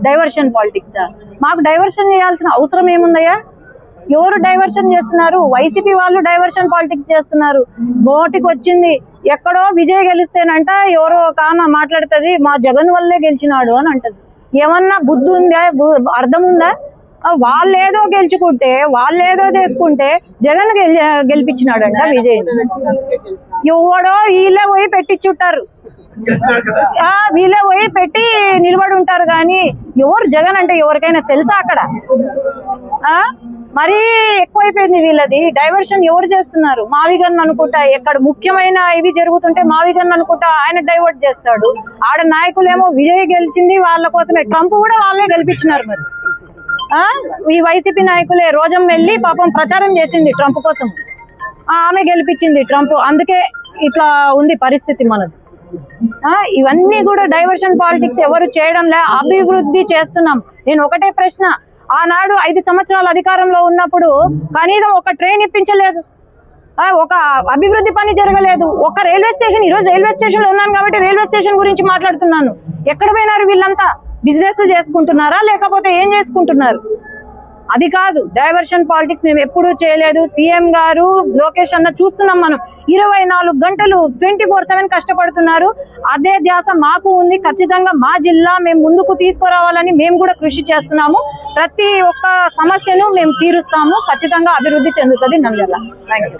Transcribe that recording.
Diversion పాలిటిక్సా? మాకు diversion చేయాల్సిన అవసరం ఏముందయ్యా? ఎవరు డైవర్షన్ చేస్తున్నారు? వైసీపీ వాళ్ళు డైవర్షన్ పాలిటిక్స్ చేస్తున్నారు. నోటికి వచ్చింది ఎక్కడో విజయ్ గెలిస్తేనంట ఎవరో ఒక ఆమె మాట్లాడుతుంది మా జగన్ వల్లే గెలిచినాడు అని అంటది. ఏమన్నా బుద్ధి ఉందా? అర్థం ఉందా? వాళ్ళేదో గెలుచుకుంటే వాళ్ళేదో చేసుకుంటే జగన్ గెలిపించినాడంట విజయ్. ఎవడో వీళ్ళే పోయి పెట్టించుంటారు, వీళ్ళే పోయి పెట్టి నిలబడి ఉంటారు. కానీ ఎవరు జగన్ అంటే ఎవరికైనా తెలుసా? అక్కడ మరీ ఎక్కువైపోయింది వీళ్ళది. డైవర్షన్ ఎవరు చేస్తున్నారు? మావిగన్ అనుకుంటా, ఎక్కడ ముఖ్యమైన ఇవి జరుగుతుంటే మావిగన్ అనుకుంటా ఆయన డైవర్ట్ చేస్తాడు. ఆడ నాయకులేమో విజయ్ గెలిచింది వాళ్ళ కోసమే, ట్రంప్ కూడా వాళ్ళే గెలిపించినారు. మరి ఈ వైసీపీ నాయకులే రోజం వెళ్ళి పాపం ప్రచారం చేసింది ట్రంప్ కోసం, ఆమె గెలిపించింది ట్రంప్. అందుకే ఇట్లా ఉంది పరిస్థితి మనది. ఇవన్నీ కూడా డైవర్షన్ పాలిటిక్స్ ఎవరు చేయడంలే, అభివృద్ధి చేస్తున్నాం. నేను ఒకటే ప్రశ్న, ఆనాడు 5 సంవత్సరాల అధికారంలో ఉన్నప్పుడు కనీసం ఒక ట్రైన్ ఇప్పించలేదు, ఒక అభివృద్ధి పని జరగలేదు, ఒక రైల్వే స్టేషన్. ఈరోజు రైల్వే స్టేషన్ లో ఉన్నాను కాబట్టి రైల్వే స్టేషన్ గురించి మాట్లాడుతున్నాను. ఎక్కడ పోయినారు వీళ్ళంతా? బిజినెస్లు చేసుకుంటున్నారా లేకపోతే ఏం చేసుకుంటున్నారు? అది కాదు డైవర్షన్ పాలిటిక్స్ మేము ఎప్పుడూ చేయలేదు. సీఎం గారు లోకేష్ అన్న చూస్తున్నాం, మనం 24 గంటలు 24/7 కష్టపడుతున్నారు. అదే ధ్యాస మాకు ఉంది. ఖచ్చితంగా మా జిల్లా మేము ముందుకు తీసుకురావాలని మేము కూడా కృషి చేస్తున్నాము. ప్రతి ఒక్క సమస్యను మేము తీరుస్తాము. ఖచ్చితంగా అభివృద్ధి చెందుతుంది నంద్యాల. Thank you.